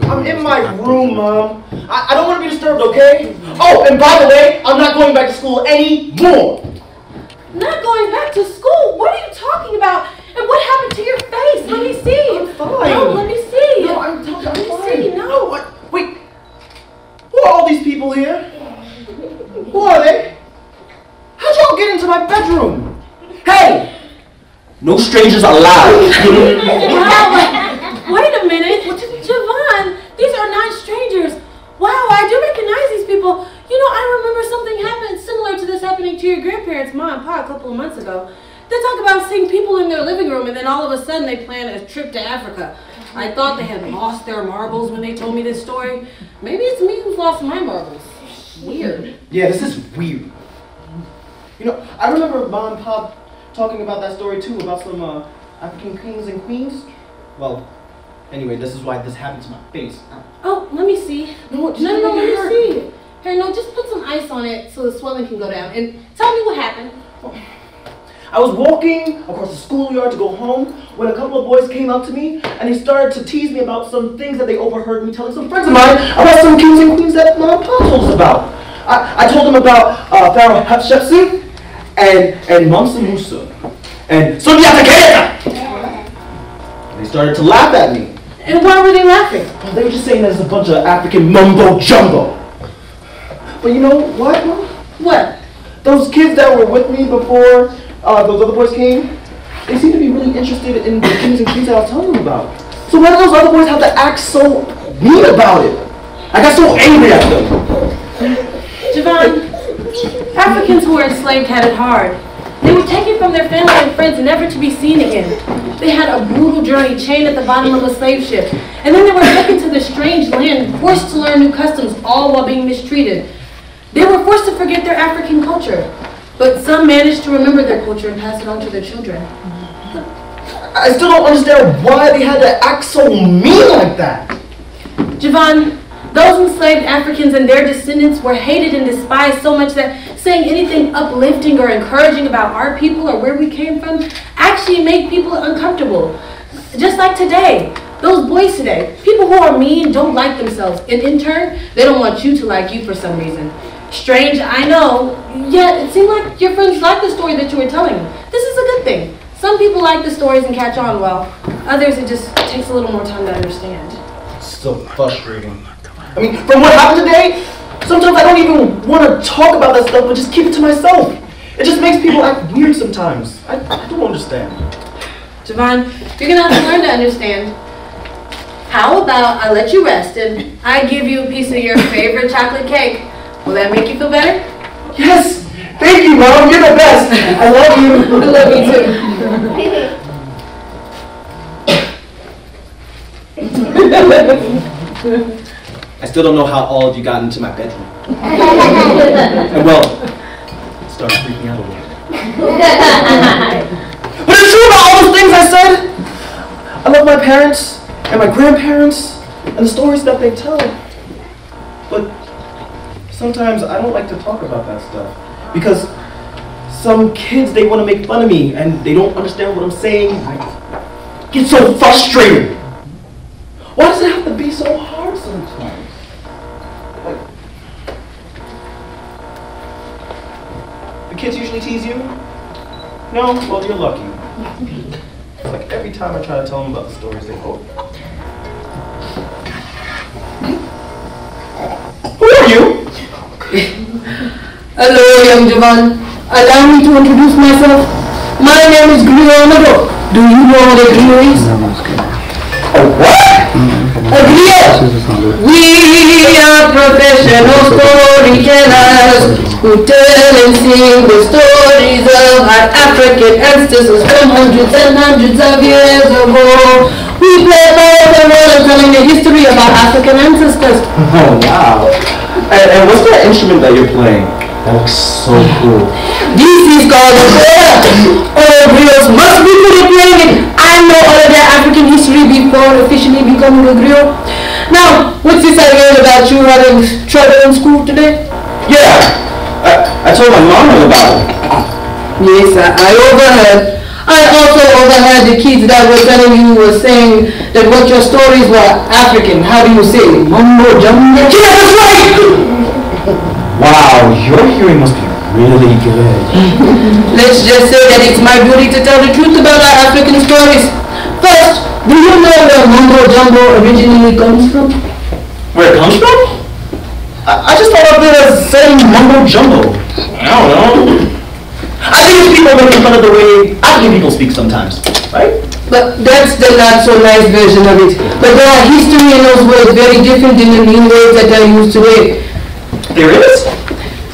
I'm in my room, Mom. I don't want to be disturbed, okay? Oh, and by the way, I'm not going back to school anymore. Not going back to school? What are you talking about? And what happened to your face? Let me see. I'm fine. No, let me see. No, I'm fine. Let me see. No. What? Wait. Who are all these people here? Who are they? How'd y'all get into my bedroom? Hey! No strangers allowed. Wait a minute. Javon, these are not strangers. Wow, I do recognize these people. You know, I remember something happened similar to this happening to your grandparents, Ma and Pa, a couple of months ago. They talk about seeing people in their living room and then all of a sudden they plan a trip to Africa. I thought they had lost their marbles when they told me this story. Maybe it's me who's lost my marbles. Weird. Yeah, this is weird. You know, I remember Mom and Pop talking about that story too, about some African kings and queens. Well, anyway, this is why this happened to my face. Oh, let me see. No, let me see. Here, no, just put some ice on it so the swelling can go down. And tell me what happened. I was walking across the schoolyard to go home when a couple of boys came up to me and they started to tease me about some things that they overheard me telling some friends of mine about some kings and queens that Mom and Pop told us about. I told them about Pharaoh Hatshepsut and Mansa Musa and Sundiata. They started to laugh at me. And why were they laughing? Well, they were just saying there's a bunch of African mumbo jumbo. But you know what, Mom? What? Those kids that were with me before those other boys came, they seem to be really interested in the kings and queens that I was telling them about. So why do those other boys have to act so mean about it? I got so angry at them. Javon, Africans who were enslaved had it hard. They were taken from their family and friends never to be seen again. They had a brutal journey chained at the bottom of a slave ship. And then they were taken to this strange land, forced to learn new customs, all while being mistreated. They were forced to forget their African culture. But some managed to remember their culture and pass it on to their children. I still don't understand why they had to act so mean like that. Javon, those enslaved Africans and their descendants were hated and despised so much that saying anything uplifting or encouraging about our people or where we came from actually made people uncomfortable. Just like today, those boys today, people who are mean don't like themselves, and in turn, they don't want you to like you for some reason. Strange, I know, yet it seemed like your friends liked the story that you were telling them. This is a good thing. Some people like the stories and catch on well. Others, it just takes a little more time to understand. It's so frustrating. I mean, from what happened today, sometimes I don't even want to talk about that stuff, but just keep it to myself. It just makes people act weird sometimes. I don't understand. Javon, you're going to have to learn to understand. How about I let you rest and I give you a piece of your favorite chocolate cake? Will that make you feel better? Yes! Thank you, Mom! You're the best! I love you! I love you too. I still don't know how all of you got into my bedroom. And well, it started freaking out a little. But it's true about all those things I said! I love my parents and my grandparents and the stories that they tell. But sometimes I don't like to talk about that stuff because some kids, they want to make fun of me and they don't understand what I'm saying. I get so frustrated. Why does it have to be so hard sometimes? Like, the kids usually tease you? No? Well, you're lucky. It's like every time I try to tell them about the stories, they go, "Who are you?" Hello, young Javon. Allow me to introduce myself. My name is Griot Amador. Do you know what a griot is? A what? A griot! We are professional storytellers who tell and sing the stories of our African ancestors from hundreds and hundreds of years ago. We play both the role of telling the history of our African ancestors. Oh, wow. And what's that instrument that you're playing? That looks so cool. This is called a griot. All griots must be good at playing it. I know all of their African history before officially becoming a griot. Now, what's this I heard about you having trouble in school today? Yeah, I told my mom all about it. Yes, I overheard. I also overheard the kids that were telling you were saying that what your stories were African. How do you say it? Mumbo jumbo? Yeah, that's right! Wow, your hearing must be really good. Let's just say that it's my duty to tell the truth about our African stories. First, do you know where mumbo jumbo originally comes from? Where it comes from? I just thought of it as saying mumbo jumbo. I don't know. I think it's people making fun of the way African people speak sometimes, right? But that's the not so nice version of it. But there are history in those words very different than the mean words that are used today. There is?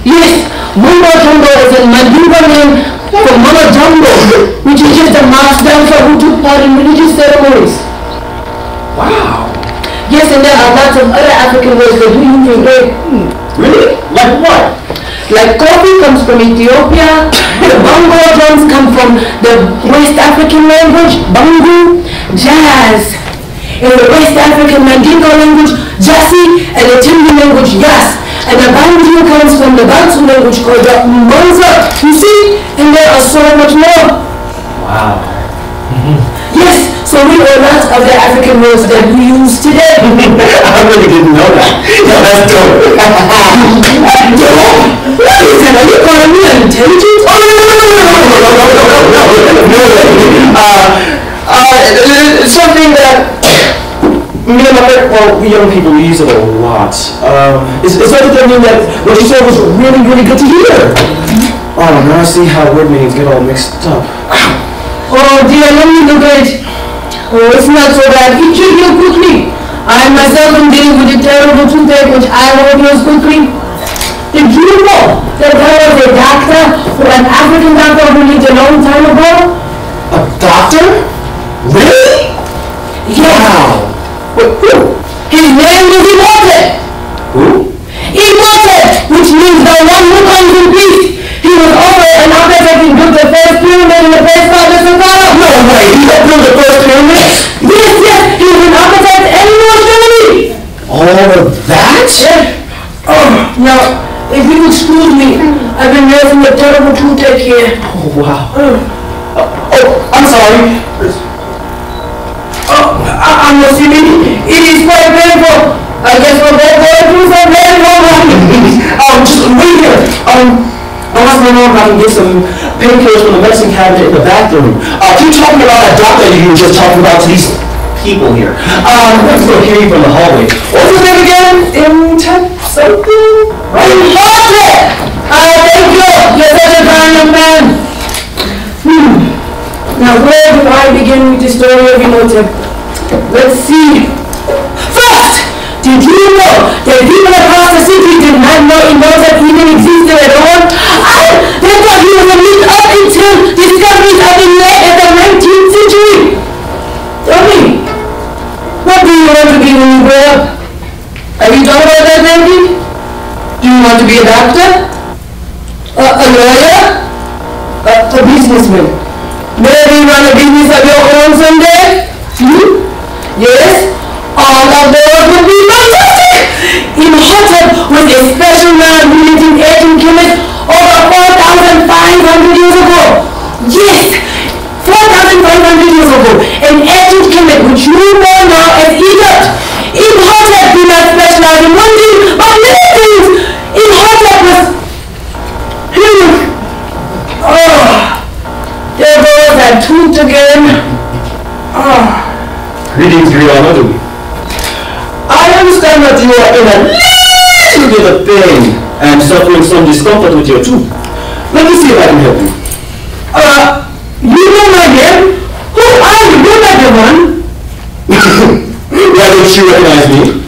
Yes, mumbo jumbo is a Mandingo name for Mama Jumbo, which is just a march down for who took part in religious ceremonies. Wow. Yes, and there are lots of other African words that we use today. Really? Like what? Like coffee comes from Ethiopia, the bongo drums come from the West African language, bongo, jazz. In the West African Mandingo language, jasi, and the Timbi language, yas. And the banjo comes from the Bantu language called the Mbanza. You see? And there are so much more. Wow. Yes, so we know lots of the African words that we use today. I really didn't know that. No, that's dope. What is it? Are you calling me intelligent? Oh, no. Something that me and my friend, well, we young people, we use it a lot. It's something that what you said was really, really good to hear. Oh, now I see how word meanings get all mixed up. Oh dear, let me look at it. Oh, it's not so bad. It should heal quickly. I myself am dealing with a terrible toothache which I hope heals quickly. Did you know that there was a doctor, an African doctor who lived a long time ago? A doctor? Really? Yes. Wow. Wait, who? His name was Immortal. Who? Immortal, which means the one who comes in peace. He was also an architect who built the first pyramid in the place called the Saqqara. No way, he helped build the first pyramid? Yes, he was an architect and he was Germany. All of that? Yeah. Oh, now, if you excuse me, I've been nursing a terrible toothache here. Oh, wow. I'm sorry. I'm assuming it is quite painful. I guess we're both going through some painful moments. Just wait here. I'll ask my mom if I can get some painkillers from the medicine cabinet in the bathroom. Keep talking about that doctor you were just talking about to these people here. I'm going to hear you from the hallway. What's his name again? Intep something? Right? Immortal! Thank you. You're such a kind young man. Now, where do I begin with the story of Immortal? Let's see. First, did you know that people across the city did not know Immortal even existed at all? They thought he was a myth up until discoveries have been made in the 19th century. Tell me, what do you want to be when you grow up? Have you thought about that lately? Do you want to be a doctor? A lawyer? A businessman? Maybe run a business of your own someday? Yes? All of those would be fantastic! Imhotep was a special man who lived in ancient Kemet over 4,500 years ago. Yes! 4,500 years ago, in ancient Kemet, which you know now as Egypt. Imhotep did not specialize in one thing, but many things. Imhotep was huge. Oh, there goes that tooth again. Oh. Greetings, Grianadu. I understand that you are in a little bit of pain and suffering some discomfort with your tooth. Let me see if I can help you. You know my name? Who are you? You're not the one. Why don't you recognize me?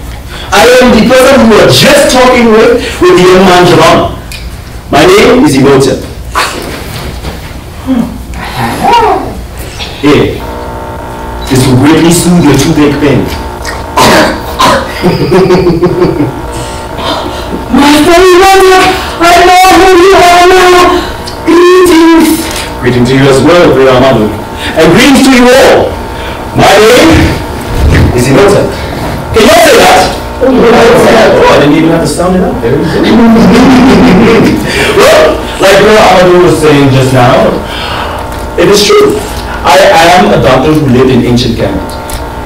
I am the person who you were just talking with the young man Javan. My name is Immortal. Here. This will greatly soothe your toothache pain. My friend Immortal, I know who you are now. Greetings. Greetings to you as well, Grianadu. And greetings to you all. My name is Immortal. Can you all say that? Oh, I didn't even have to sound it out. There we go. Well, like Grianadu was saying just now, it is true. I am a doctor who lived in ancient Kemet.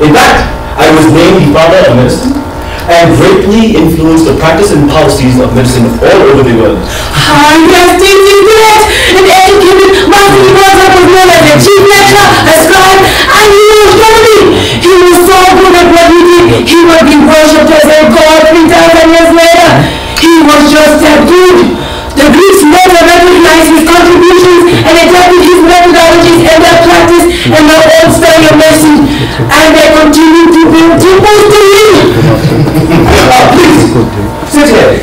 In fact, I was named the father of medicine and greatly influenced the practice and policies of medicine all over the world. Yes, this is great. In ancient Kemet, Master Ibrahim was known as a chief lecturer, a scribe, and he was holy. He was so good at what he did. He would be worshipped as a god 3,000 years later. He was just that good. The Greeks never recognized his contributions and adapted his methodologies and their practice and their own style of medicine, and they continue to build temples to him. Please, sit here.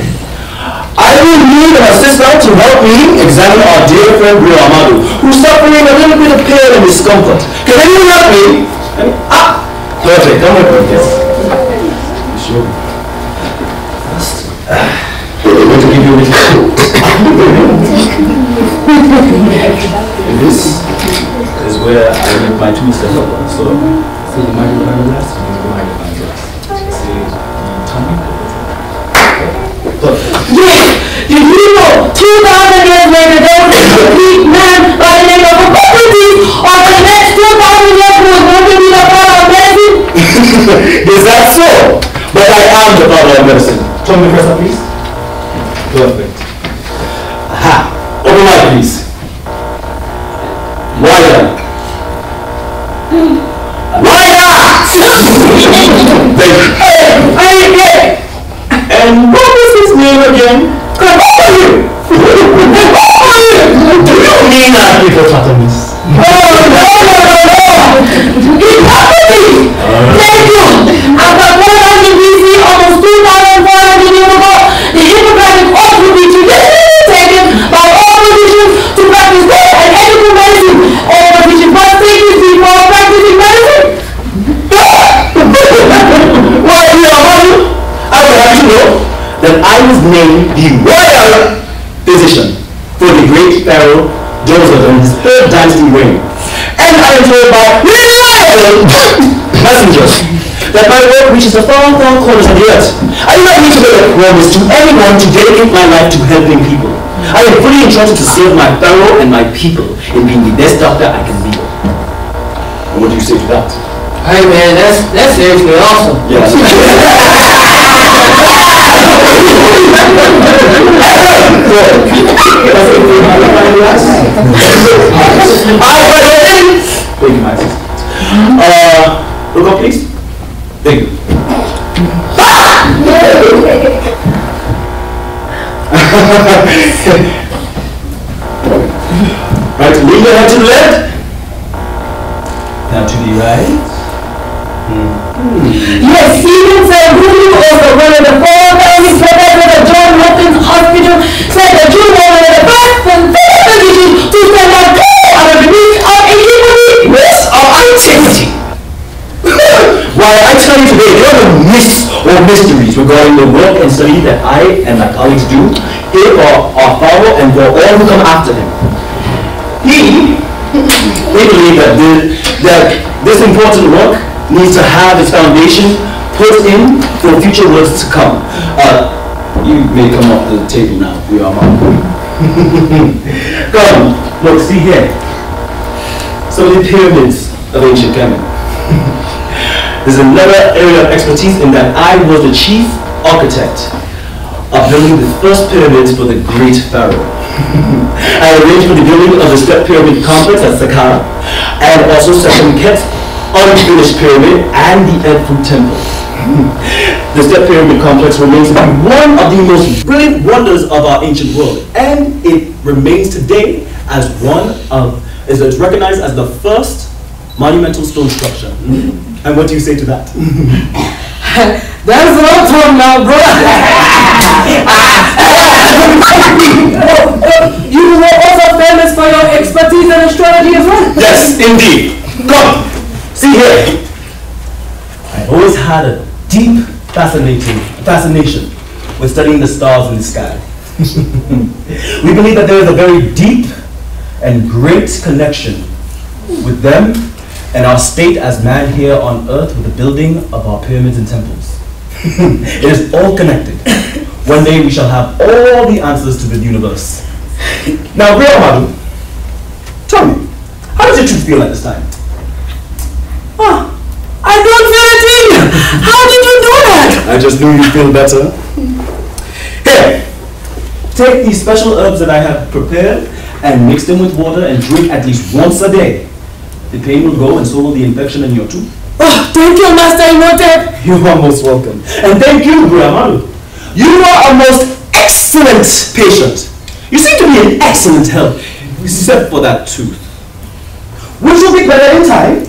I will need an assistant to help me examine our dear friend Bro Amadu, who's suffering a little bit of pain and discomfort. Can anyone help me? Perfect. Come with me, yes. Sure. I'm going to give you a little. This is where I make my 2 steps up. So, see the microphone glass, the microphone glass. See the tummy. Yes, did you know 2,000 years later there was a complete man by the name of Hippocrates, or the next 2,000 years was going to be the father of medicine? Is that so? But I am the father of medicine. Turn me first up, please. Perfect. Aha. Open wide, please. Wider. Wider! Hey! And what was his name again? Come on, you! Do you mean that hippopotamus? No! Hippocrates! Thank you! About 100 BC, almost 2,400 years ago, the Hippocratic oath would be traditionally taken by all physicians to practice good and ethical medicine. All physicians must take this before practicing medicine. Why, I would have to know that I was named the royal physician for the great pharaoh Joseph and his 3rd dynasty reign. And I am told by reliable messengers that my work reaches the far corners of the earth. I do not need to make a promise to anyone to dedicate my life to helping people. I am fully entrusted to serve my pharaoh and my people in being the best doctor I can be. And what do you say to that? Hey man, that's seriously awesome. Yes. Thank you, my assistant. Look up, please. Thank you. Right, lean your head to the left. Now to the right. Yes, Stephen said Guru, also one of the 4 founding professors at John Hopkins Hospital, said that you were one of the first physicians to stand out out of the reach of antiquity. Myths of antiquity. Why, I tell you today, there are no myths or mysteries regarding the work and study that I and my colleagues do here for our father and for all who come after him. We believe that this important work needs to have its foundation put in for future works to come. You may come off the table now. We are on. Come, look, see here. Some of the pyramids of ancient Kemet. There's another area of expertise in that I was the chief architect of building the first pyramids for the great pharaoh. I arranged for the building of the step pyramid complex at Saqqara and also Sekhemkhet's unfinished pyramid and the Edfu temple. The step pyramid complex remains to be one of the most brilliant wonders of our ancient world, and it remains today as it's recognized as the first monumental stone structure. And what do you say to that? That's what I'm talking about, bro. You were also famous for your expertise in astrology as well. Yes, indeed. Come, see here. I always had a deep fascination with studying the stars in the sky. We believe that there is a very deep and great connection with them and our state as man here on earth with the building of our pyramids and temples. It is all connected. One day we shall have all the answers to the universe. Now, Real Madu, tell me, how does your truth feel at this time? I don't feel a thing. How did you do that? I just knew you'd feel better. Here, take these special herbs that I have prepared and mix them with water and drink at least once a day. The pain will go and so will the infection in your tooth. Oh, thank you, Master Imhotep. You are most welcome. And thank you, Grandma. You are a most excellent patient. You seem to be in excellent health, except for that tooth, which will be better in time.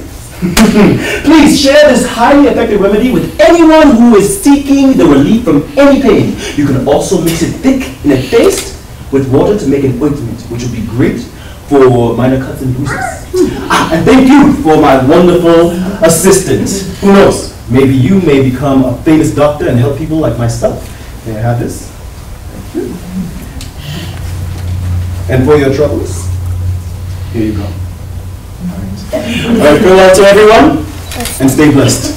Please share this highly effective remedy with anyone who is seeking the relief from any pain. You can also mix it thick in a paste with water to make an ointment, which will be great for minor cuts and bruises. And thank you for my wonderful assistant. Who knows? Maybe you may become a famous doctor and help people like myself. May I have this? Thank you. And for your troubles, here you go. All right, go out to everyone and stay blessed.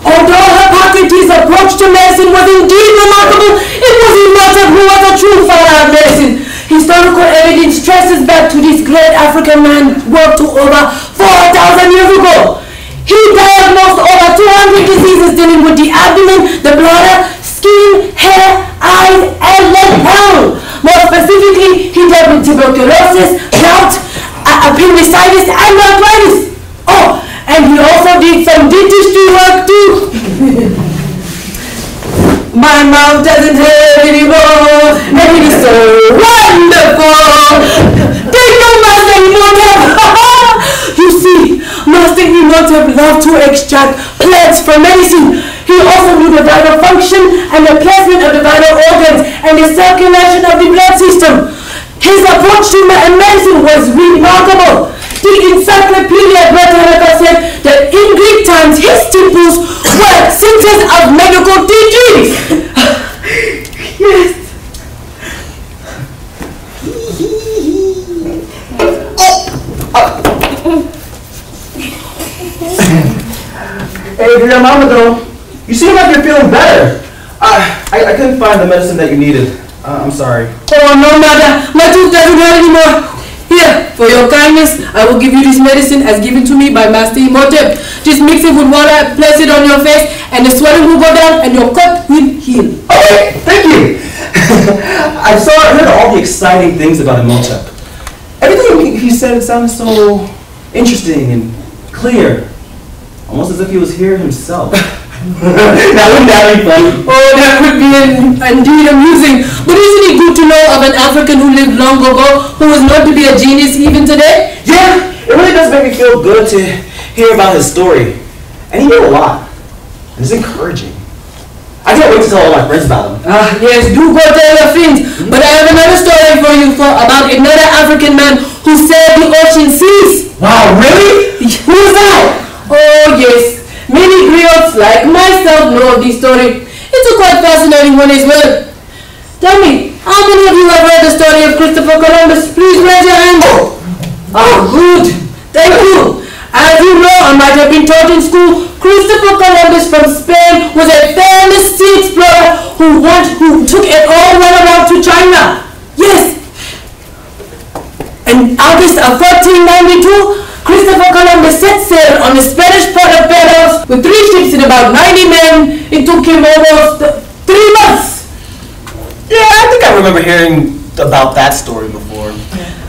Although Hippocrates' approach to medicine was indeed remarkable, it was Imhotep who was a true father of medicine. Historical evidence traces back to this great African man worked to over 4,000 years ago. He diagnosed over 200 diseases dealing with the abdomen, the bladder, skin, hair, eyes, and leg bone. More specifically, he dealt with tuberculosis, gout, appendicitis, and arthritis. Oh, and he also did some dentistry work too. My mouth doesn't hurt anymore, and it is so wonderful. Thank you, Master Imhotep. You see, Master Imhotep loved to extract plants from medicine. He also knew the vital function and the placement of the vital organs and the circulation of the blood system. His approach to medicine was remarkable. The Encyclopedia Britannica said that in Greek times his temples were centers of medical teachings. Yes. Hey, dear Mama, though, you seem like you're feeling better. I couldn't find the medicine that you needed. I'm sorry. Oh, no matter. My tooth doesn't hurt anymore. Here, for your kindness, I will give you this medicine as given to me by Master Imhotep. Just mix it with water, place it on your face, and the swelling will go down and your cut will heal. Okay, thank you. I heard all the exciting things about Imhotep. Everything he said sounded so interesting and clear. Almost as if he was here himself. Now, wouldn't that be fun? Oh, that would be indeed amusing. But isn't it good to know of an African who lived long ago, who was known to be a genius even today? Yeah, it really does make me feel good to hear about his story. And he knew a lot. And it's encouraging. I can't wait to tell all my friends about him. Yes, do go tell your friends. But I have another story for you about another African man who sailed the ocean seas. Wow, really? Who is that? Oh, yes. Many griots like myself know of this story. It's a quite fascinating one as well. Tell me, how many of you have read the story of Christopher Columbus? Please raise your hand. Oh, good. Thank you. As you know, I might have been taught in school, Christopher Columbus from Spain was a famous sea explorer who took it all the way around to China. Yes. In August of 1492, Christopher Columbus set sail on the Spanish port of Palos with 3 ships and about 90 men. It took him almost 3 months. Yeah, I think I remember hearing about that story before.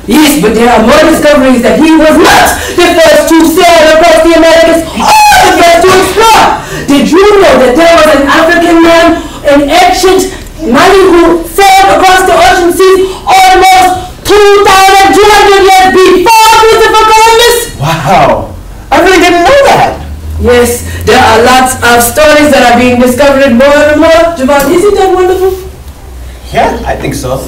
Yes, but there are more discoveries that he was not the first to sail across the Americas or the first to explore. Did you know that there was an African man in ancient Mali who sailed across the ocean seas almost 2,200 years before Christopher Columbus? Wow, I really didn't know that. Yes, there are lots of stories that are being discovered more and more. Javon, isn't that wonderful? Yeah, I think so.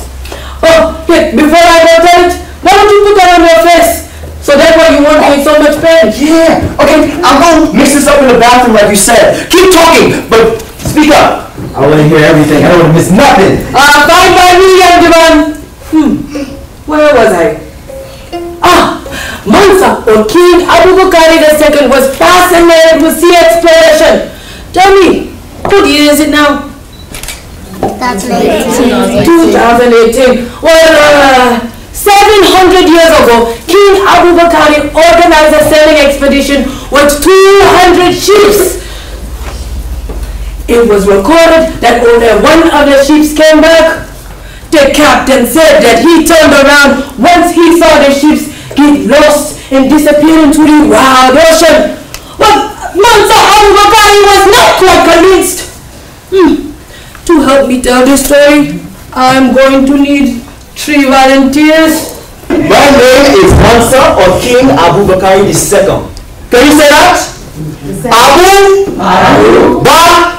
Oh, wait, before I go tell it, why don't you put that on your face? So that way you won't be in so much pain. Yeah, okay, I'll go mix this up in the bathroom like you said. Keep talking, but speak up. I want to hear everything. I don't want to miss nothing. Fine by me, young Javon. Where was I? Mansa, or King Abubakar II, was fascinated with sea exploration. Tell me, what year is it now? 2018. 2018. Well, 700 years ago, King Abu Bakr organized a sailing expedition with 200 ships. It was recorded that only one of the ships came back. The captain said that he turned around once he saw the ships get lost and disappear into the wild ocean. But Mansa Abu Bakr was not quite convinced. To help me tell this story, I'm going to need 3 volunteers. My name is Mansa or King Abu Bakr II. Can you say that? Abu Bakr.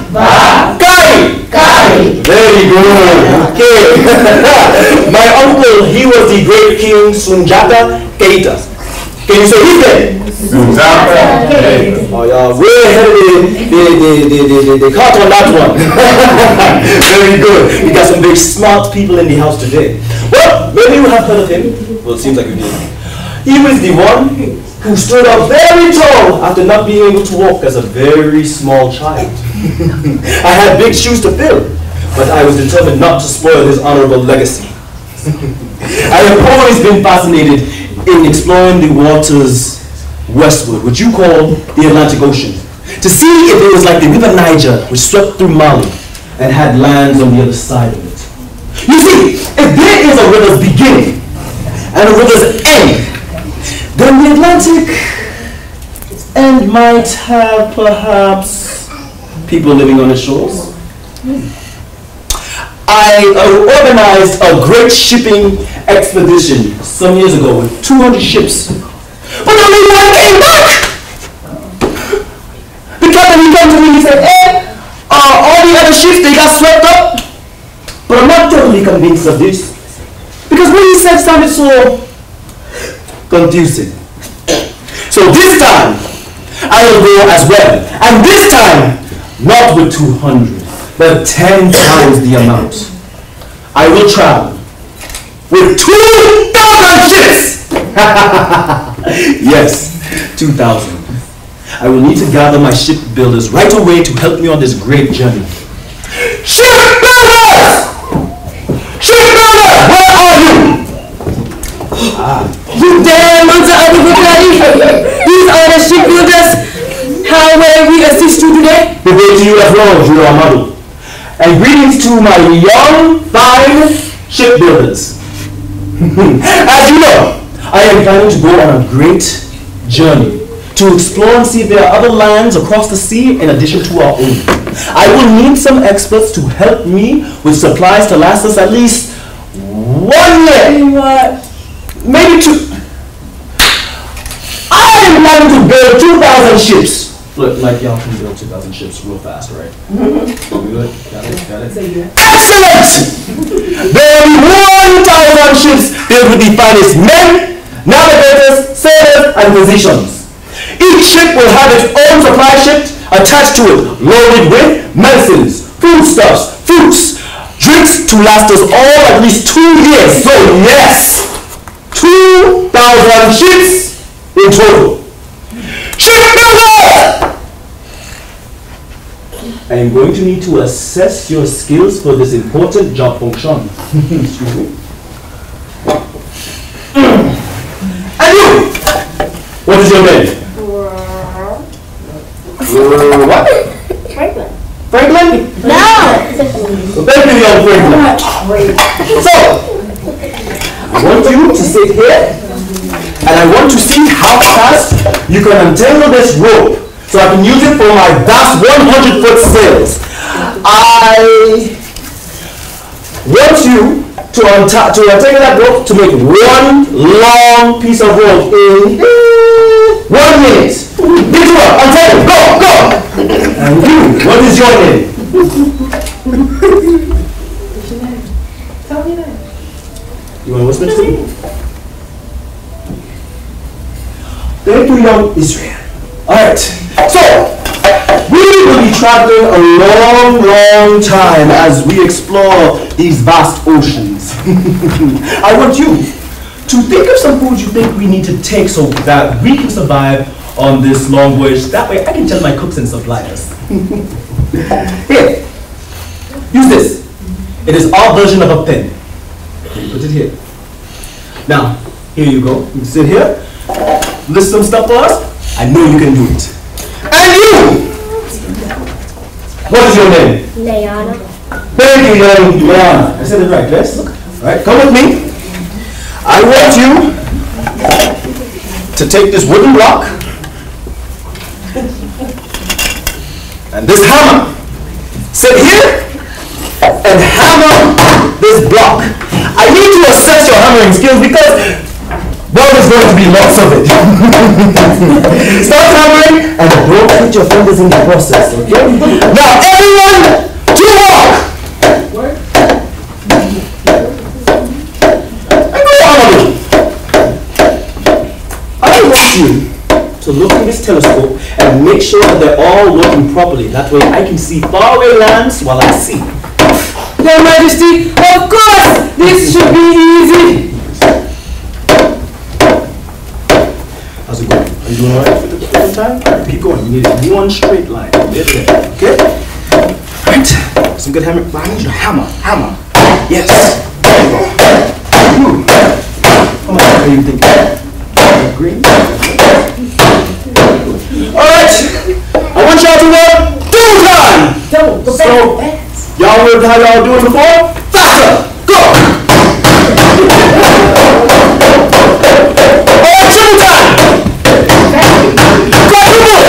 Very good. Okay. My uncle, he was the great King Sunjata Keita. Can you say his name? Sunjata Keita. Oh yeah, way ahead of the caught on that one. Very good. We got some very smart people in the house today. Well, maybe you have heard of him. Well, it seems like you did. He was the one who stood up very tall after not being able to walk as a very small child. I had big shoes to fill, but I was determined not to spoil his honorable legacy. I have always been fascinated in exploring the waters westward, which you call the Atlantic Ocean, to see if it was like the River Niger, which swept through Mali and had lands on the other side of it. You see, if there is a river's beginning and a river's end, then the Atlantic end might have perhaps people living on its shores. I organized a great shipping expedition some years ago with 200 ships. But only one came back! The captain, he came to me and he said, hey, all the other ships, they got swept up. But I'm not totally convinced of this. Because what he said sounded so confusing. So this time, I will go as well. And this time, not with 200, but 10 times the amount. I will travel with 2,000 ships! Yes, 2,000. I will need to gather my shipbuilders right away to help me on this great journey. Shipbuilders! Shipbuilders! Where are you? You there, Mansa Abu Bakr! These are the shipbuilders. How may we assist you today? Good day to you as well, Julio Amado. And greetings to my young, fine shipbuilders. As you know, I am planning to go on a great journey to explore and see if there are other lands across the sea in addition to our own. I will need some experts to help me with supplies to last us at least 1 year. Maybe 2. I am planning to build 2,000 ships. Look, like y'all can build 2,000 ships real fast, right? We good? Got it? Excellent! There will be 1,000 ships filled with the finest men, navigators, sailors, and physicians. Each ship will have its own supply ship attached to it, loaded with medicines, foodstuffs, fruits, drinks to last us all at least 2 years. So yes, 2,000 ships in total. Shipbuilder! I am going to need to assess your skills for this important job function. Excuse me. And you! What is your name? What? Franklin. Franklin? No! Thank you, young Franklin. So, I want you to sit here, and I want to see how fast you can untangle this rope so I can use it for my vast 100-foot sails. I want you to untangle that rope to make one long piece of rope in 1 minute. Get to work, untangle, go! And you, what is your name? Tell me that. You want to whisper to me? Thank you, young Israel. Alright, so we will be traveling a long time as we explore these vast oceans. I want you to think of some foods you think we need to take so that we can survive on this long voyage. That way I can tell my cooks and suppliers. Here, use this. It is our version of a pen. Put it here. Now, Here you go. You sit here, list some stuff for us. I know you can do it. And you! What is your name? Leona. Thank you, young Leona. I said it right, yes? All right, come with me. I want you to take this wooden block and this hammer. Sit here and hammer this block. I need to assess your hammering skills because, well, there's going to be lots of it. Start hammering and don't put your fingers in the process, okay? Now, everyone, to walk! And go on. I want you to look in this telescope and make sure that they're all working properly. That way I can see faraway lands while I see. Your Majesty, of course, this should be easy. How's it going? Are you doing alright for the time? Keep going. You need one straight line. Okay? Alright. Some good hammer. I need you to hammer. Hammer. Yes. There you go. Ooh. How much are you thinking? Green? Alright. I want y'all to work double time. So, y'all heard how y'all doing before? Faster! Go! Alright, triple time! Quadruple!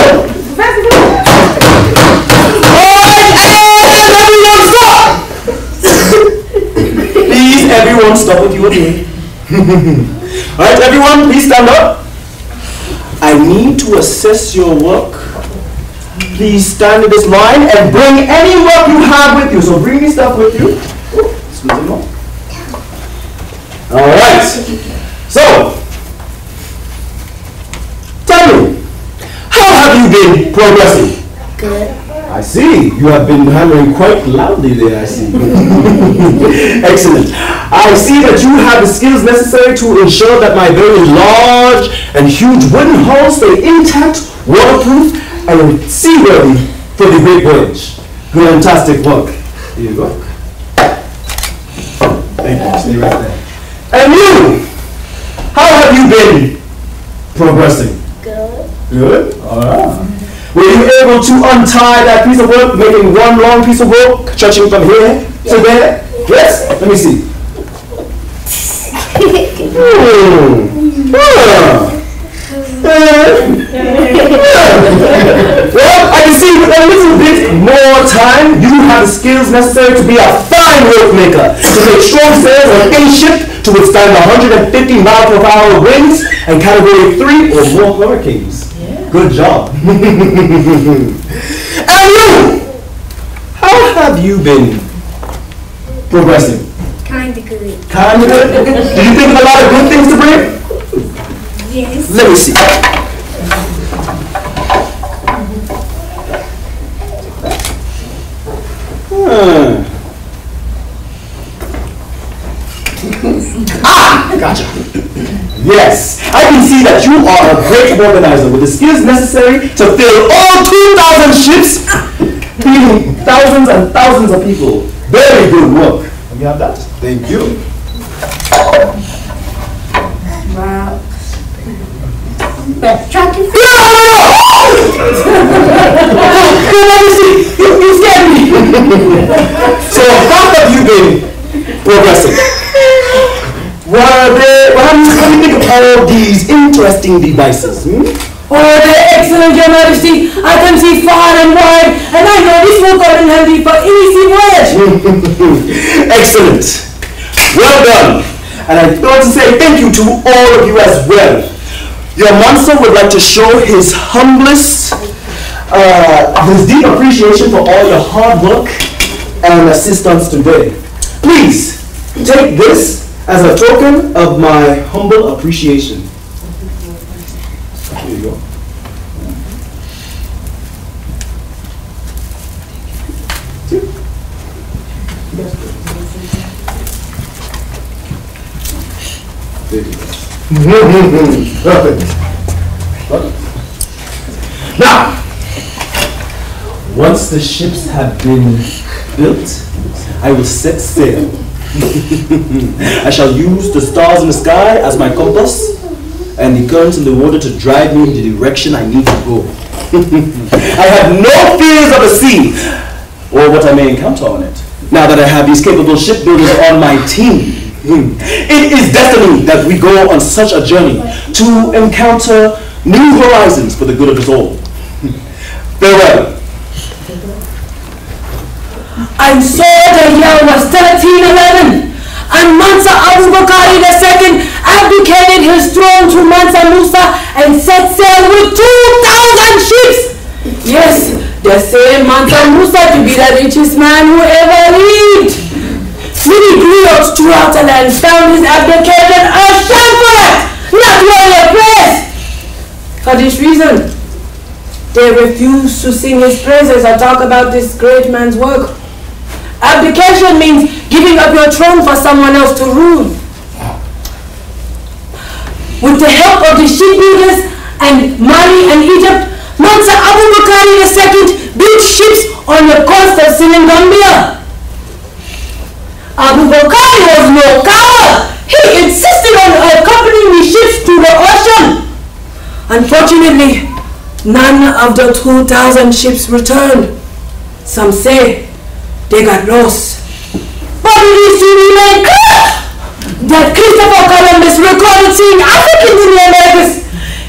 Alright, and everyone stop! Please, everyone stop what you are doing. Alright, everyone, please stand up. I need to assess your work. Please stand in this line and bring any work you have with you. So bring me stuff with you. Alright. So, tell me, how have you been progressing? Good. I see. You have been hammering quite loudly there, I see. Excellent. I see that you have the skills necessary to ensure that my very large and huge wooden hull stay intact, waterproof, and seaworthy for the great voyage. Fantastic work. Here you go. Thank you. Stay right there. And you! How have you been progressing? Good. Good? Alright. Were you able to untie that piece of work, making one long piece of rope, stretching from here to there? Yes? Let me see. Well, I can see with a little bit more time, you have the skills necessary to be a fine rope maker, to make strong sails on any ship to withstand 150 mile-per-hour winds and category 3 or more hurricanes. Good job. And you! How have you been progressing? Kinda good. Kind of good? Do you think of a lot of good things to bring? Yes. Let me see. Gotcha. Yes, I can see that you are a great organizer with the skills necessary to fill all 2,000 ships, feeding thousands and thousands of people. Very good work. Let me have that. Thank you. Wow. Backtrack your feet. You scared me. So how have you been progressing? What do you think of all these interesting devices? Oh, they're excellent, Your Majesty. I can see far and wide, and I know this will come in handy for any sea voyage. Excellent. Well done. And I want to say thank you to all of you as well. Your Monster would like to show his humblest, his deep appreciation for all your hard work and assistance today. Please, take this as a token of my humble appreciation. Here you go. Perfect. Now, once the ships have been built, I will set sail I shall use the stars in the sky as my compass and the currents in the water to drive me in the direction I need to go. I have no fears of the sea or what I may encounter on it. Now that I have these capable shipbuilders on my team, it is destiny that we go on such a journey to encounter new horizons for the good of us all. Farewell. I saw the year was 1311, and Mansa Abu Bakr II abdicated his throne to Mansa Musa and set sail with 2,000 ships. Yes, they say Mansa Musa to be the richest man who ever lived. Many griots throughout the land found his abdication a shameful act, not worthy of praise. For this reason, they refuse to sing his praises or talk about this great man's work. Abdication means giving up your throne for someone else to rule. With the help of the shipbuilders and Mali and Egypt, Mansa Abu Bakr II built ships on the coast of Senegambia. Abu Bakr was no coward. He insisted on accompanying the ships to the ocean. Unfortunately, none of the 2,000 ships returned. Some say they got lost. But it is to remain clear that Christopher Columbus recorded seeing Africans in the Americas.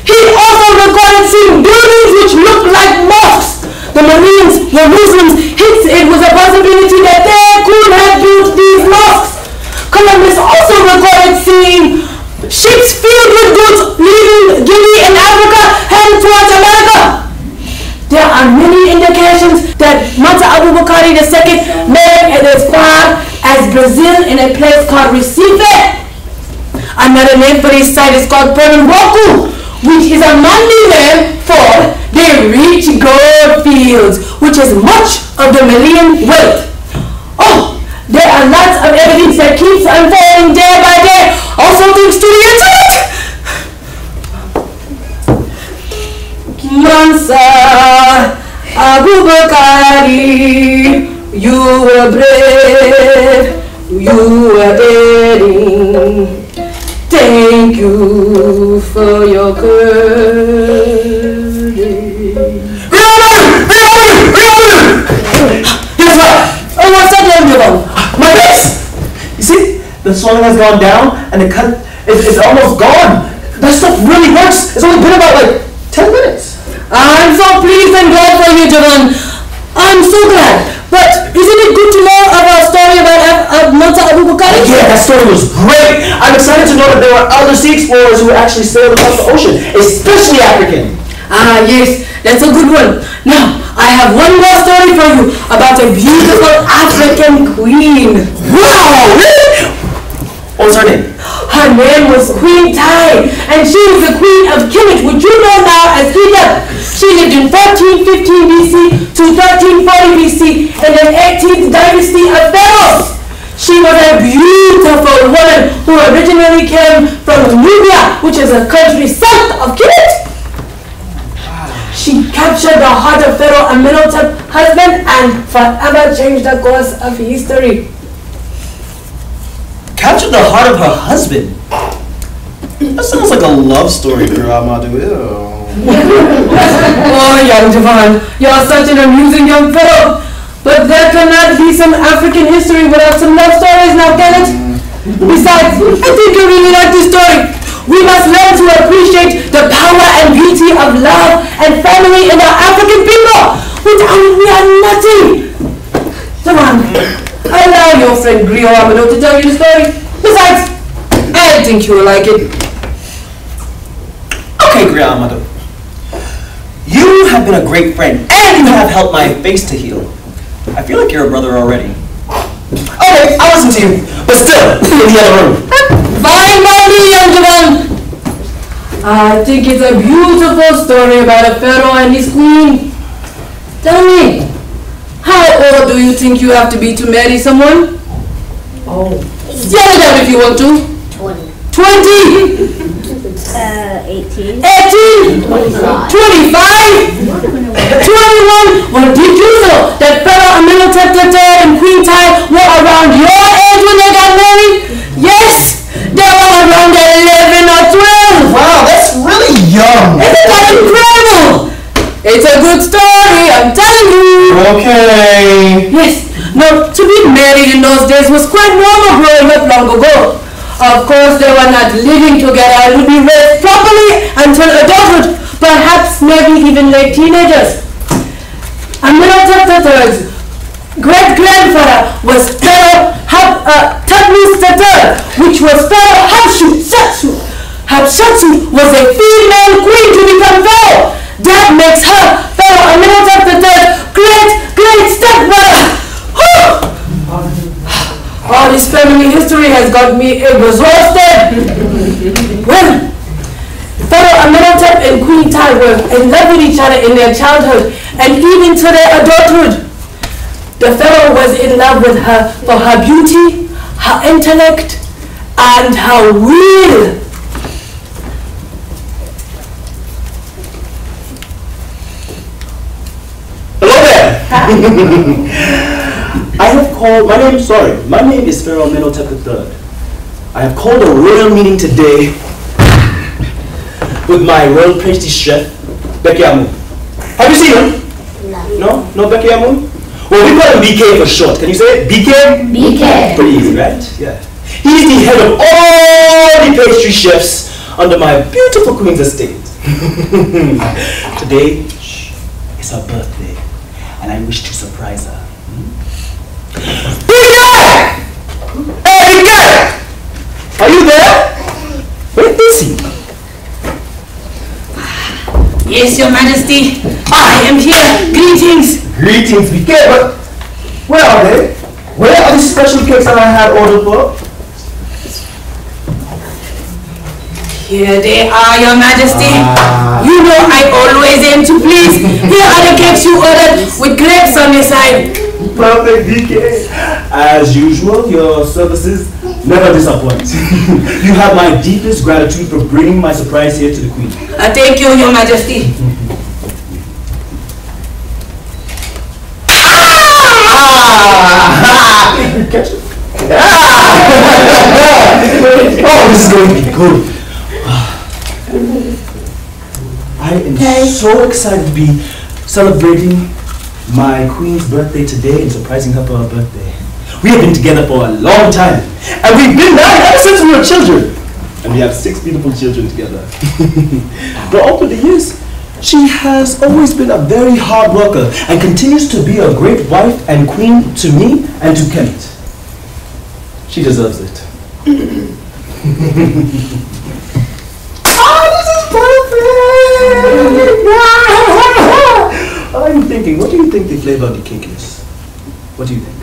He also recorded seeing buildings which looked like mosques. The Marines were Muslims, hence it was a possibility that they could have built these mosques. Columbus also recorded seeing ships filled with goods leaving Guinea in Africa heading towards America. There are many indications that Mansa Abu Bakr II made it as far as Brazil in a place called Recife. Another name for this site is called Pernambuco, which is a Mandi name for the rich gold fields, which is much of the Malian wealth. Oh, there are lots of evidence that keeps unfolding day by day, also thanks to the internet. Mansa Abu Bakr, you were brave, you were daring. Thank you for your courage. Guess what? Oh, what's that name about? My lips! You see, the swelling has gone down and the cut is almost gone. That stuff really works. It's only been about like 10 minutes. I'm so pleased and glad for you, Javan. I'm so glad. But isn't it good to know of a story about Mansa Abu Bakr? Yeah, that story was great. I'm excited to know that there were other sea explorers who actually sailed across the ocean, especially African. Ah, yes, that's a good one. Now, I have one more story for you about a beautiful African queen. Wow, really? What was her name? Her name was Queen Tai, and she was the queen of Kemet, which you know now as Egypt. She lived in 1415 BC to 1340 BC in the 18th dynasty of Pharaohs. She was a beautiful woman who originally came from Nubia, which is a country south of Kemet. She captured the heart of Pharaoh Amenhotep's husband and forever changed the course of history. Captured the heart of her husband? That sounds like a love story, Amadou. Oh, young Javan, you're such an amusing young fellow. But there cannot be some African history without some love stories now, can it? Besides, I think you really like this story. We must learn to appreciate the power and beauty of love and family in our African people. Without it, we are nothing. Javan, allow your friend Griot Amadou to tell you the story. Besides, I think you will like it. Okay, Griot Amadou. You have been a great friend, and you have helped my face to heal. I feel like you're a brother already. Okay, I'll listen to you, but still, in the other room. Fine by me, young Javan. I think it's a beautiful story about a pharaoh and his queen. Tell me, how old do you think you have to be to marry someone? Oh, yell it out if you want to. 20. 20? 18. 18? 25? 21? Well, did you know that Pharaoh Amenhotep III and Queen Tai were around your age when they got married? a good story, I'm telling you. Okay. Yes. Now, to be married in those days was quite normal growing up long ago. Of course, they were not living together and would be raised properly until adulthood, perhaps maybe even late teenagers. Amenhotep III's great-grandfather was Pharaoh Thutmose III, which was Pharaoh Hatshepsut. Hatshepsut was a female queen to become Pharaoh. That makes her Pharaoh Amenhotep III's great-stepbrother. All this family history has got me exhausted. Well, Pharaoh Amenhotep and Queen Ty were in love with each other in their childhood and even to their adulthood. The Pharaoh was in love with her for her beauty, her intellect, and her will. Hello there. My name is Pharaoh Amenhotep III. I have called a royal meeting today with my royal pastry chef, Becky Amu. Have you seen him? No? No Becky Amu? Well, we call him BK for short. Can you say it? BK? BK. Pretty easy, right? Yeah. He's the head of all the pastry chefs under my beautiful Queen's estate. Today is her birthday, and I wish to surprise her. BK! Hey, BK! Are you there? Where is he? Yes, Your Majesty. I am here. Greetings. Greetings, BK, but where are they? Where are the special cakes that I had ordered for? Here they are, Your Majesty. You know I always aim to please. Here are the cakes you ordered with grapes on the side. Perfect, BK. As usual, your services never disappoint. You have my deepest gratitude for bringing my surprise here to the Queen. Thank you, Your Majesty. Catch it. Oh, this is going to be good. I am so excited to be celebrating my Queen's birthday today and surprising her for her birthday. We have been together for a long time, and we've been married ever since we were children. And we have 6 beautiful children together. But over the years, she has always been a very hard worker and continues to be a great wife and queen to me and to Kemet. She deserves it. Oh, this is perfect! I'm thinking, what do you think the flavor of the cake is? What do you think?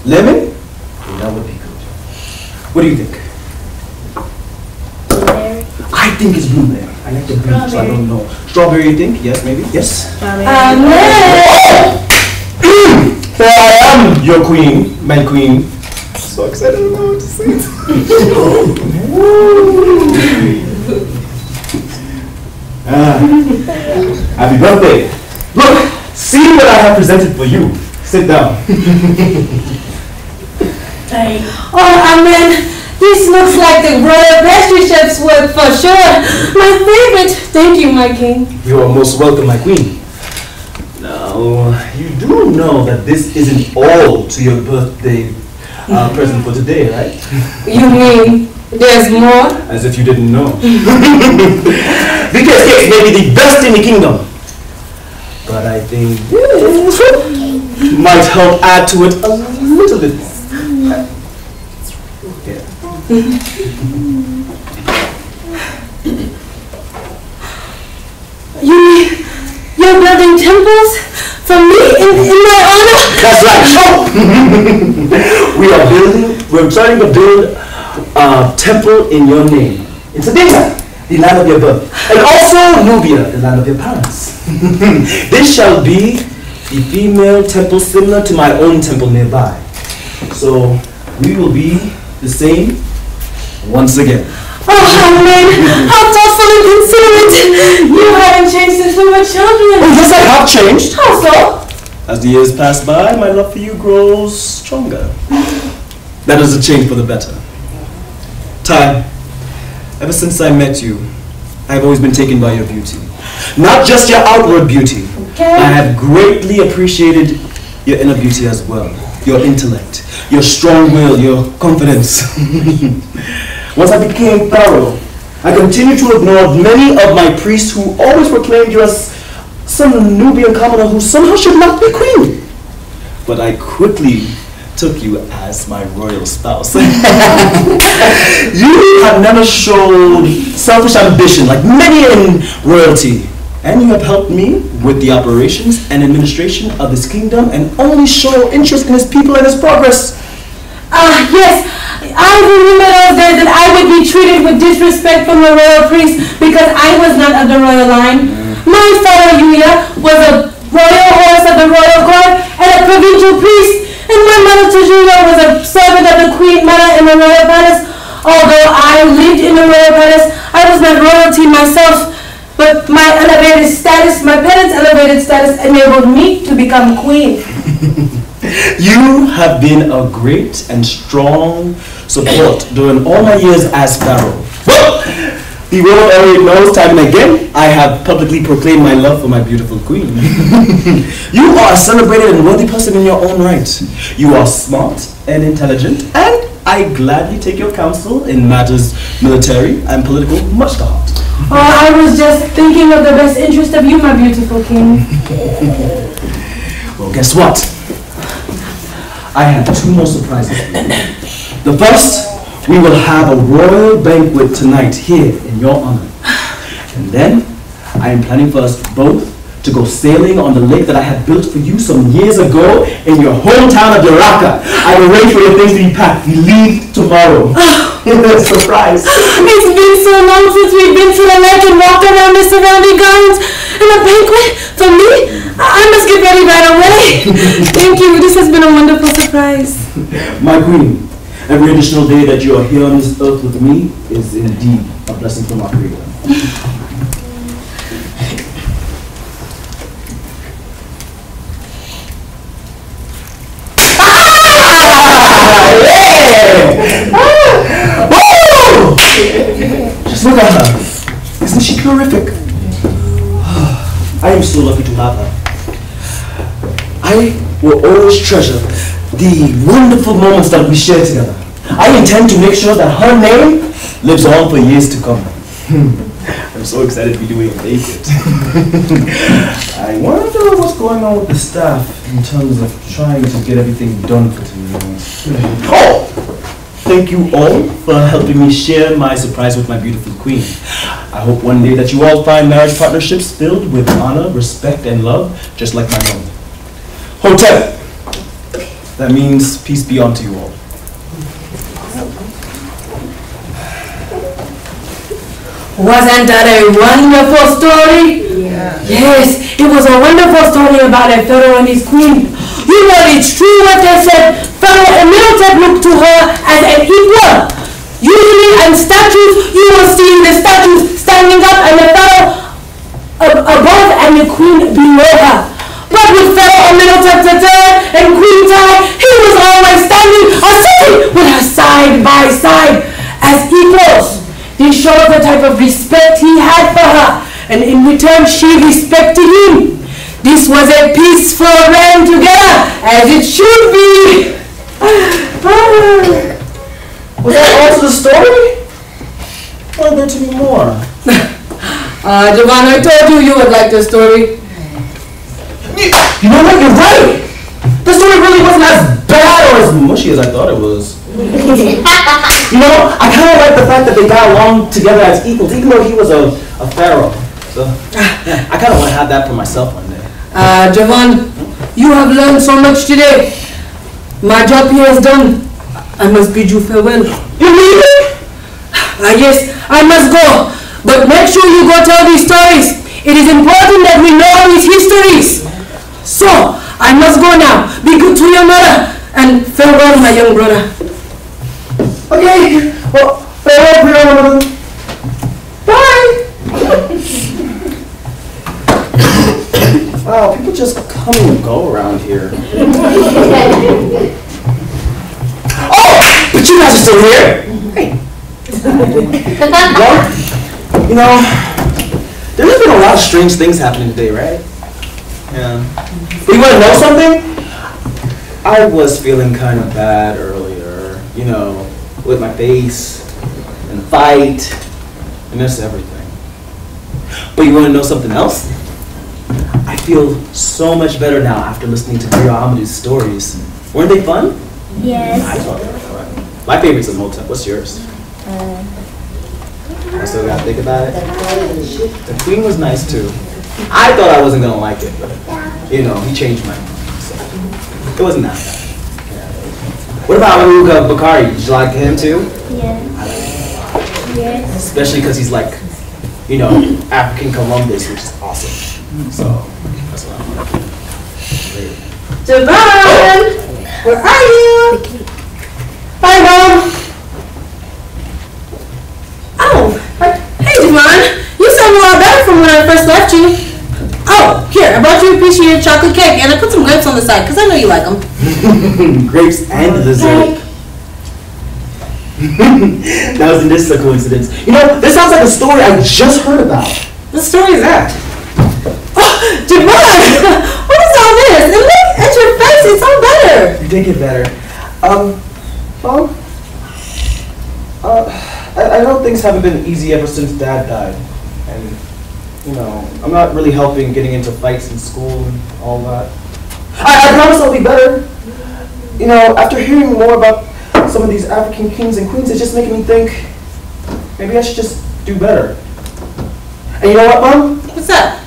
Lemon? Oh, that would be good. What do you think? Blueberry. I think it's blueberry. I like the blue, so I don't know. Strawberry, you think? Yes, maybe? Yes? Here I am, your queen, my queen. So excited, I don't know what to say. Happy birthday. Look, see what I have presented for you. Sit down. Oh, Amen. This looks like the royal pastry chef's work for sure. My favorite. Thank you, my king. You are most welcome, my queen. Now, you do know that this isn't all to your birthday present for today, right? You mean there's more? As if you didn't know. Because cakes may be the best in the kingdom. But I think this might help add to it a little bit more. Yeah. You mean you're building temples for me in my honor? That's right. We're trying to build a temple in your name. In Sedena, the land of your birth. And also Nubia, the land of your parents. This shall be the female temple similar to my own temple nearby. So we will be the same once again. Oh, Amen. How thoughtful and considerate. You haven't changed since we were children. Oh, yes, I have changed. How so? As the years pass by, my love for you grows stronger. That is a change for the better. Ty, ever since I met you, I've always been taken by your beauty. Not just your outward beauty. Okay. I have greatly appreciated your inner beauty as well. Your intellect, your strong will, your confidence. Once I became Pharaoh, I continued to ignore many of my priests who always proclaimed you as some Nubian commoner who somehow should not be queen. But I quickly took you as my royal spouse. You have never showed selfish ambition like many in royalty. And you have helped me with the operations and administration of this kingdom and only show interest in his people and his progress. Yes, I remember those days that I would be treated with disrespect from the royal priest because I was not of the royal line. My father, Yuya, was a royal horse of the royal guard and a provincial priest, and my mother, Tajuya, was a servant of the queen mother in the royal palace. Although I lived in the royal palace, I was not royalty myself. But my elevated status, my parents' elevated status enabled me to become queen. You have been a great and strong support during all my years as Pharaoh. Well, the world already knows time and again, I have publicly proclaimed my love for my beautiful queen. You are a celebrated and worthy person in your own right. You are smart and intelligent, and I gladly take your counsel in matters military and political much to heart. Oh, I was just thinking of the best interest of you, my beautiful king. Well, guess what? I have 2 more surprises for you. The first, we will have a royal banquet tonight here in your honor. And then, I am planning for us both to go sailing on the lake that I had built for you some years ago in your hometown of Yaraka. I arranged for your things to be packed. We leave tomorrow. Surprise. It's been so long since we've been to the lake and walked around the surrounding gardens. And a banquet for me? I must get ready right away. Thank you. This has been a wonderful surprise. My queen, every additional day that you are here on this earth with me is indeed a blessing from our Creator. Just look at her. Isn't she terrific? I am so lucky to have her. I will always treasure the wonderful moments that we share together. I intend to make sure that her name lives on for years to come. I'm so excited to be doing it. I wonder what's going on with the staff in terms of trying to get everything done for tonight. Oh! Thank you all for helping me share my surprise with my beautiful queen. I hope one day that you all find marriage partnerships filled with honor, respect, and love, just like my own. Hotep! That means peace be unto you all. Wasn't that a wonderful story? Yeah. Yes, it was a wonderful story about a pharaoh and his queen. You know, it's true what they said. Pharaoh Amenhotep looked to her as an equal. Usually in statues, you will see the statues standing up and the pharaoh above and the queen below her. But with Pharaoh Amenhotep III and Queen Tai, he was always standing or sitting with her side by side as equals. This showed the type of respect he had for her, and in return she respected him. This was a peaceful reign together, as it should be. Was that also the story? Or there to be more? Javan, I told you you would like the story. You know what? You're right. The story really wasn't as bad or as mushy as I thought it was. You know, I kind of like the fact that they got along together as equals, even though he was a pharaoh. So, yeah, I kind of want to have that for myself one day. Javan, you have learned so much today. My job here is done. I must bid you farewell. You leave it? Yes, I must go. But make sure you go tell these stories. It is important that we know these histories. So, I must go now. Be good to your mother. And farewell, my young brother. Okay. Well, farewell, brother. Bye. Wow, people just come and go around here. Oh, but you guys are still here. Hey. Well, you know, there has been a lot of strange things happening today, right? Yeah. But you want to know something? I was feeling kind of bad earlier, you know, with my face and the fight and just everything. But you want to know something else? I feel so much better now after listening to Maria Amadou's stories. Weren't they fun? Yes. I thought they were fun. My favorite's Imhotep. What's yours? I still gotta think about it. The Queen was nice too. I thought I wasn't gonna like it, but you know, he changed my mind. So it wasn't that bad. What about Abu Bakari? Did you like him too? Yes. Yes. Especially because he's like, you know, African Columbus, which is awesome. So that's what I'm like. Javon, where are you? Hi, Mom. Oh, hey, Javon. You sound a lot better from when I first left you. Oh, here, I brought you a piece of your chocolate cake, and I put some grapes on the side, because I know you like them. Grapes and dessert. That wasn't just a coincidence. You know, this sounds like a story I just heard about. What story is that? Oh, Javon, what is all this? And look at your face, it's all better. You did get better. Mom? I know things haven't been easy ever since Dad died. And, you know, I'm not really helping getting into fights in school and all that. I promise I'll be better. You know, after hearing more about some of these African kings and queens, it's just making me think maybe I should just do better. And you know what, Mom? What's up?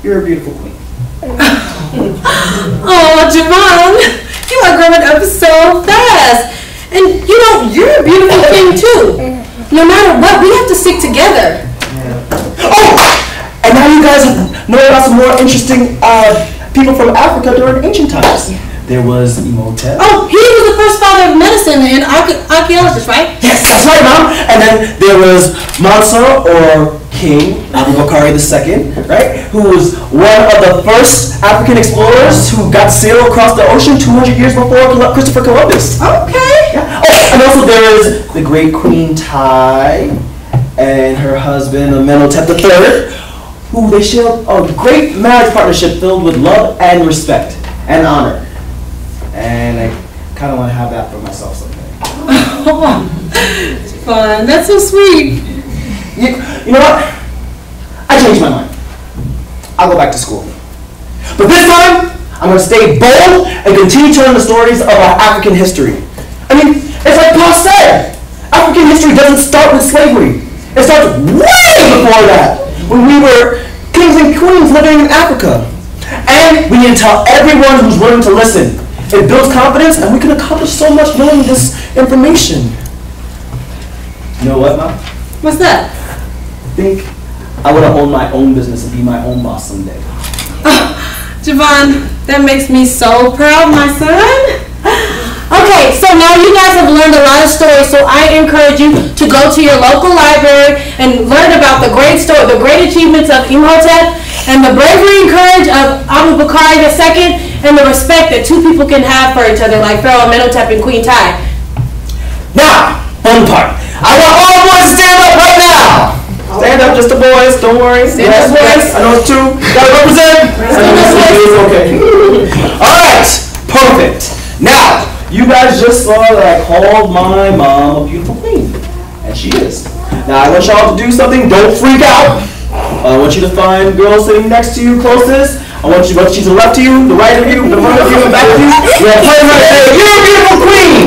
You're a beautiful queen. Oh, Javon, you are growing up so fast. And you know, you're a beautiful king too. No matter what, we have to stick together. Yeah. Oh! And now you guys know about some more interesting people from Africa during ancient times. There was Imhotep. Oh, he was the first father of medicine and archaeologist, right? Yes, that's right, Mom. And then there was Mansa, or King Abu Bakari II, right? Who was one of the first African explorers who got sail across the ocean 200 years before Christopher Columbus. Okay. Yeah. Oh, and also there is the great Queen Tai and her husband Amenhotep III, who they shared a great marriage partnership filled with love and respect and honor. And I kind of want to have that for myself someday. Oh, fun. That's so sweet. You know what? I changed my mind. I'll go back to school. But this time, I'm going to stay bold and continue telling the stories of our African history. I mean, it's like Paul said. African history doesn't start with slavery. It starts way before that, when we were kings and queens living in Africa. And we need to tell everyone who's willing to listen. It builds confidence, and we can accomplish so much knowing this information. You know what, Mom? What's that? I think I want to own my own business and be my own boss someday. Oh, Javon, that makes me so proud, my son. Okay, so now you guys have learned a lot of stories, so I encourage you to go to your local library and learn about the great story, the great achievements of Imhotep, and the bravery and courage of Abu Bakari II, and the respect that two people can have for each other, like Pharaoh Amenhotep and Queen Tai. Now, fun part. I want all the boys to stand up right now. Stand up, just the boys. Don't worry. Stand up, boys. I know it's two. Gotta represent. Stand up, boys. Okay. All right. Perfect. Now, you guys just saw that I called my mom a beautiful queen, and she is. Now, I want y'all to do something. Don't freak out. I want you to find the girl sitting next to you closest. I want you, whether she's the left of you, the right of you, the front of you, the back of you. Yeah, play her and say, "You're a beautiful queen."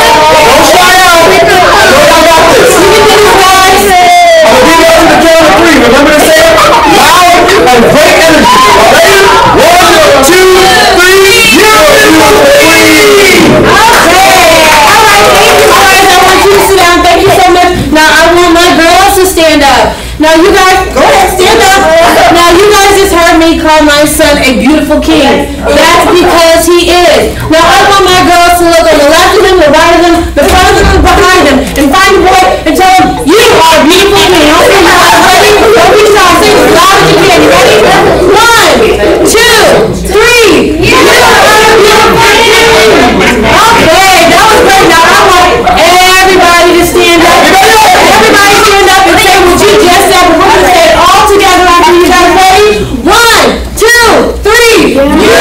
Now, don't shy out. I know y'all got this. I'm gonna do that to the count of three. Remember to say it loud and great energy. Ready? 1, 2, 3. You're a beautiful queen. Okay. All right, thank you guys. I want you to sit down. Thank you so much. Now I want my girls to stand up. Now you guys, go ahead, stand up. Now you guys just heard me call my son a beautiful king. That's because he is. Now I want my girls to look on the left of them, the right of them, the front of them, and behind them, and find a boy and tell him, you are a beautiful king. Okay, you guys ready? Don't be shy. Say it as loud as you can. You ready? 1, 2, 3. You are a beautiful king. Okay, that was great. Now I want everybody to stand up. Everybody stand up and say what you just said before. Yeah.